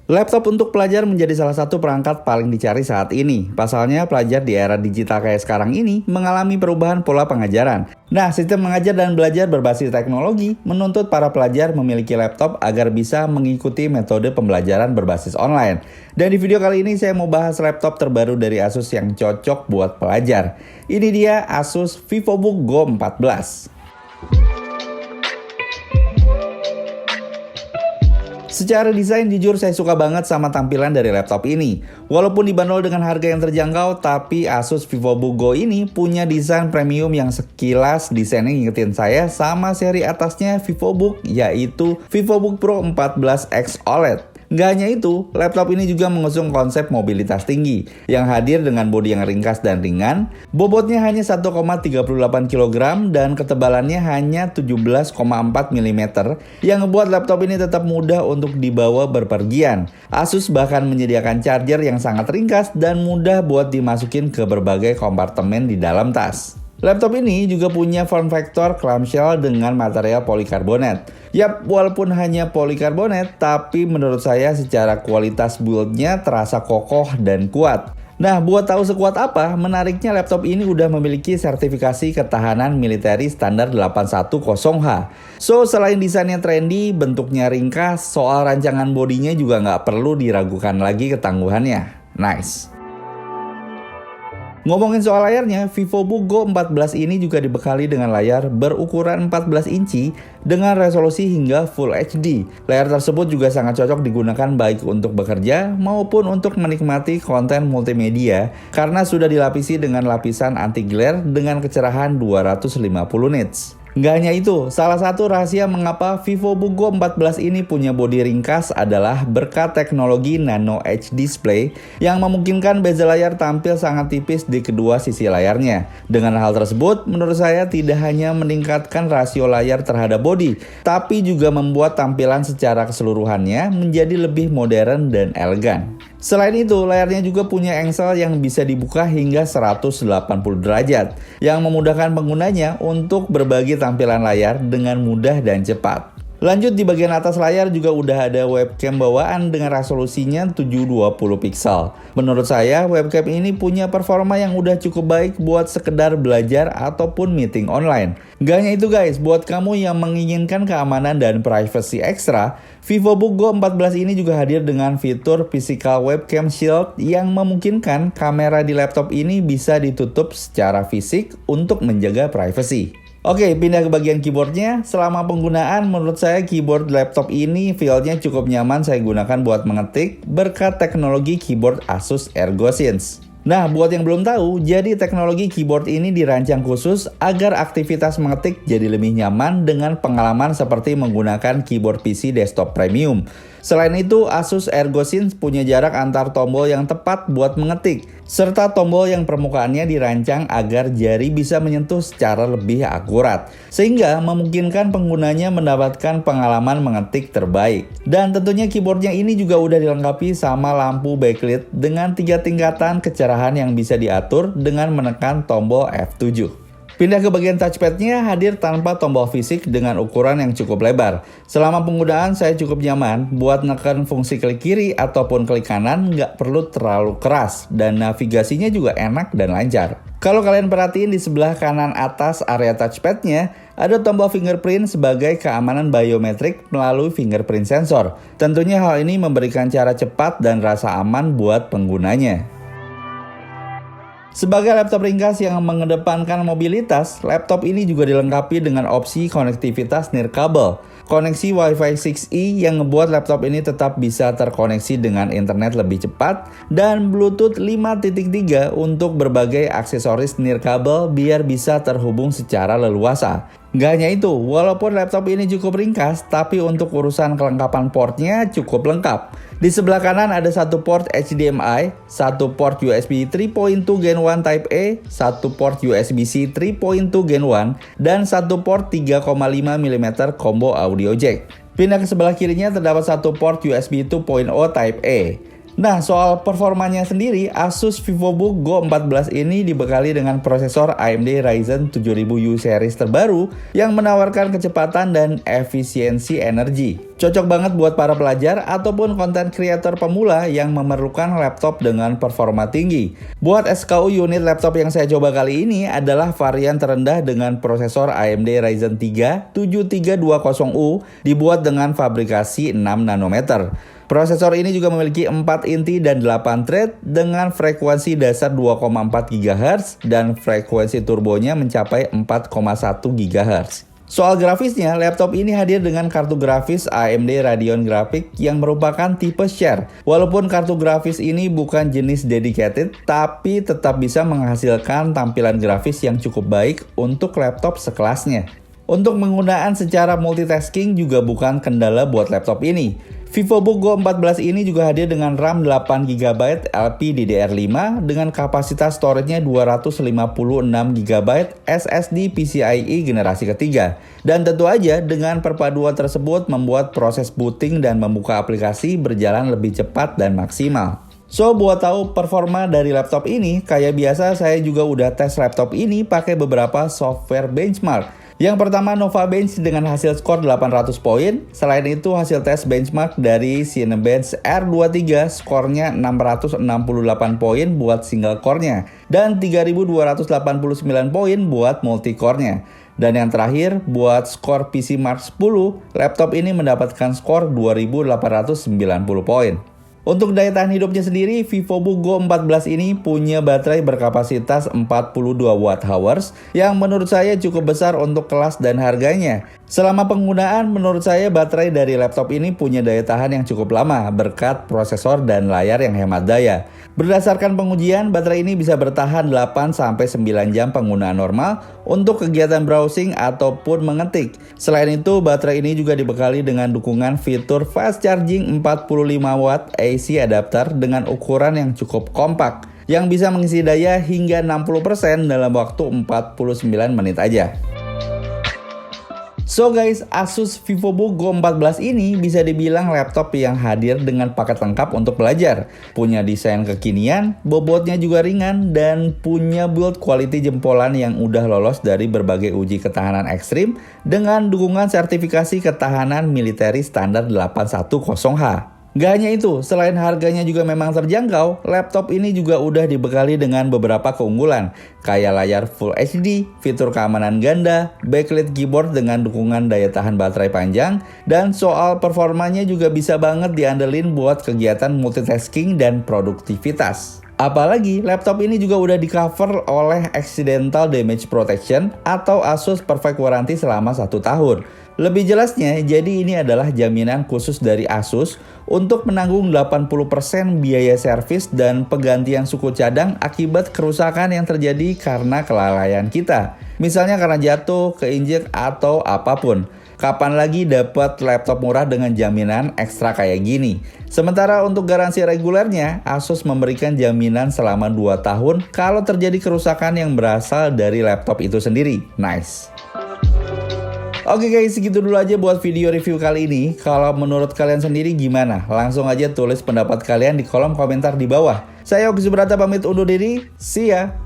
Laptop untuk pelajar menjadi salah satu perangkat paling dicari saat ini. Pasalnya, pelajar di era digital kayak sekarang ini mengalami perubahan pola pengajaran. Nah, sistem mengajar dan belajar berbasis teknologi menuntut para pelajar memiliki laptop agar bisa mengikuti metode pembelajaran berbasis online. Dan di video kali ini saya mau bahas laptop terbaru dari Asus yang cocok buat pelajar. Ini dia Asus VivoBook Go 14. Secara desain jujur saya suka banget sama tampilan dari laptop ini. Walaupun dibanderol dengan harga yang terjangkau, tapi Asus VivoBook Go ini punya desain premium yang sekilas desainnya ngingetin saya sama seri atasnya VivoBook, yaitu VivoBook Pro 14X OLED. Nggak hanya itu, laptop ini juga mengusung konsep mobilitas tinggi yang hadir dengan bodi yang ringkas dan ringan, bobotnya hanya 1,38 kg dan ketebalannya hanya 17,4 mm yang membuat laptop ini tetap mudah untuk dibawa berpergian. Asus bahkan menyediakan charger yang sangat ringkas dan mudah buat dimasukin ke berbagai kompartemen di dalam tas. Laptop ini juga punya form factor clamshell dengan material polikarbonat. Yap, walaupun hanya polikarbonat, tapi menurut saya secara kualitas build-nya terasa kokoh dan kuat. Nah, buat tahu sekuat apa, menariknya laptop ini udah memiliki sertifikasi ketahanan militeri standar 810H. So, selain desainnya trendy, bentuknya ringkas, soal rancangan bodinya juga nggak perlu diragukan lagi ketangguhannya. Nice. Ngomongin soal layarnya, VivoBook Go 14 ini juga dibekali dengan layar berukuran 14 inci dengan resolusi hingga Full HD. Layar tersebut juga sangat cocok digunakan baik untuk bekerja maupun untuk menikmati konten multimedia karena sudah dilapisi dengan lapisan anti-glare dengan kecerahan 250 nits. Nggak hanya itu, salah satu rahasia mengapa VivoBook Go 14 ini punya bodi ringkas adalah berkat teknologi Nano Edge Display yang memungkinkan bezel layar tampil sangat tipis di kedua sisi layarnya. Dengan hal tersebut, menurut saya tidak hanya meningkatkan rasio layar terhadap bodi, tapi juga membuat tampilan secara keseluruhannya menjadi lebih modern dan elegan. Selain itu, layarnya juga punya engsel yang bisa dibuka hingga 180 derajat, yang memudahkan penggunanya untuk berbagi tampilan layar dengan mudah dan cepat. Lanjut di bagian atas layar juga udah ada webcam bawaan dengan resolusinya 720 pixel. Menurut saya, webcam ini punya performa yang udah cukup baik buat sekedar belajar ataupun meeting online. Gak hanya itu guys, buat kamu yang menginginkan keamanan dan privacy ekstra, VivoBook Go 14 ini juga hadir dengan fitur Physical Webcam Shield yang memungkinkan kamera di laptop ini bisa ditutup secara fisik untuk menjaga privacy. Oke, pindah ke bagian keyboardnya. Selama penggunaan, menurut saya keyboard laptop ini feel-nya cukup nyaman saya gunakan buat mengetik berkat teknologi keyboard Asus ErgoSense. Nah, buat yang belum tahu, jadi teknologi keyboard ini dirancang khusus agar aktivitas mengetik jadi lebih nyaman dengan pengalaman seperti menggunakan keyboard PC desktop premium. Selain itu, Asus ErgoSense punya jarak antar tombol yang tepat buat mengetik, serta tombol yang permukaannya dirancang agar jari bisa menyentuh secara lebih akurat, sehingga memungkinkan penggunanya mendapatkan pengalaman mengetik terbaik. Dan tentunya keyboardnya ini juga udah dilengkapi sama lampu backlit dengan 3 tingkatan kecerahan yang bisa diatur dengan menekan tombol F7. Pindah ke bagian touchpadnya, hadir tanpa tombol fisik dengan ukuran yang cukup lebar. Selama penggunaan saya cukup nyaman buat neken fungsi klik kiri ataupun klik kanan nggak perlu terlalu keras dan navigasinya juga enak dan lancar. Kalau kalian perhatiin di sebelah kanan atas area touchpadnya, ada tombol fingerprint sebagai keamanan biometrik melalui fingerprint sensor. Tentunya hal ini memberikan cara cepat dan rasa aman buat penggunanya. Sebagai laptop ringkas yang mengedepankan mobilitas, laptop ini juga dilengkapi dengan opsi konektivitas nirkabel. Koneksi Wi-Fi 6E yang ngebuat laptop ini tetap bisa terkoneksi dengan internet lebih cepat dan Bluetooth 5.3 untuk berbagai aksesoris nirkabel biar bisa terhubung secara leluasa. Gak hanya itu, walaupun laptop ini cukup ringkas, tapi untuk urusan kelengkapan portnya cukup lengkap. Di sebelah kanan ada satu port HDMI, satu port USB 3.2 Gen 1 Type A, satu port USB-C 3.2 Gen 1, dan satu port 3,5 mm combo audio jack. Pindah ke sebelah kirinya terdapat satu port USB 2.0 Type A. Nah, soal performanya sendiri, Asus VivoBook Go 14 ini dibekali dengan prosesor AMD Ryzen 7000U series terbaru yang menawarkan kecepatan dan efisiensi energi. Cocok banget buat para pelajar ataupun konten kreator pemula yang memerlukan laptop dengan performa tinggi. Buat SKU unit laptop yang saya coba kali ini adalah varian terendah dengan prosesor AMD Ryzen 3 7320U dibuat dengan fabrikasi 6 nanometer. Prosesor ini juga memiliki 4 inti dan 8 thread dengan frekuensi dasar 2,4 GHz dan frekuensi turbonya mencapai 4,1 GHz. Soal grafisnya, laptop ini hadir dengan kartu grafis AMD Radeon Graphics yang merupakan tipe Share. Walaupun kartu grafis ini bukan jenis dedicated, tapi tetap bisa menghasilkan tampilan grafis yang cukup baik untuk laptop sekelasnya. Untuk penggunaan secara multitasking juga bukan kendala buat laptop ini. VivoBook Go 14 ini juga hadir dengan RAM 8GB LPDDR5 dengan kapasitas storage-nya 256GB SSD PCIe generasi ketiga. Dan tentu aja dengan perpaduan tersebut membuat proses booting dan membuka aplikasi berjalan lebih cepat dan maksimal. So, buat tahu performa dari laptop ini, kayak biasa saya juga udah tes laptop ini pakai beberapa software benchmark. Yang pertama Nova Bench dengan hasil skor 800 poin. Selain itu hasil tes benchmark dari Cinebench R23 skornya 668 poin buat single core-nya dan 3289 poin buat multi core-nya. Dan yang terakhir buat skor PC Mark 10, laptop ini mendapatkan skor 2890 poin. Untuk daya tahan hidupnya sendiri, VivoBook Go 14 ini punya baterai berkapasitas 42 Wh yang menurut saya cukup besar untuk kelas dan harganya. Selama penggunaan, menurut saya baterai dari laptop ini punya daya tahan yang cukup lama berkat prosesor dan layar yang hemat daya. Berdasarkan pengujian, baterai ini bisa bertahan 8-9 jam penggunaan normal untuk kegiatan browsing ataupun mengetik. Selain itu, baterai ini juga dibekali dengan dukungan fitur fast charging 45W AC adapter dengan ukuran yang cukup kompak, yang bisa mengisi daya hingga 60% dalam waktu 49 menit aja. So guys, Asus VivoBook Go 14 ini bisa dibilang laptop yang hadir dengan paket lengkap untuk belajar. Punya desain kekinian, bobotnya juga ringan, dan punya build quality jempolan yang udah lolos dari berbagai uji ketahanan ekstrim dengan dukungan sertifikasi ketahanan militer standar 810H. Gak hanya itu, selain harganya juga memang terjangkau, laptop ini juga udah dibekali dengan beberapa keunggulan, kayak layar Full HD, fitur keamanan ganda, backlit keyboard dengan dukungan daya tahan baterai panjang, dan soal performanya juga bisa banget diandelin buat kegiatan multitasking dan produktivitas. Apalagi laptop ini juga udah di cover oleh Accidental Damage Protection atau Asus Perfect Warranty selama 1 tahun. Lebih jelasnya, jadi ini adalah jaminan khusus dari Asus untuk menanggung 80% biaya servis dan penggantian suku cadang akibat kerusakan yang terjadi karena kelalaian kita. Misalnya karena jatuh, keinjek, atau apapun. Kapan lagi dapat laptop murah dengan jaminan ekstra kayak gini? Sementara untuk garansi regulernya, Asus memberikan jaminan selama 2 tahun kalau terjadi kerusakan yang berasal dari laptop itu sendiri. Nice. Oke guys, segitu dulu aja buat video review kali ini. Kalau menurut kalian sendiri gimana? Langsung aja tulis pendapat kalian di kolom komentar di bawah. Saya Yogi Subrata pamit undur diri. See ya!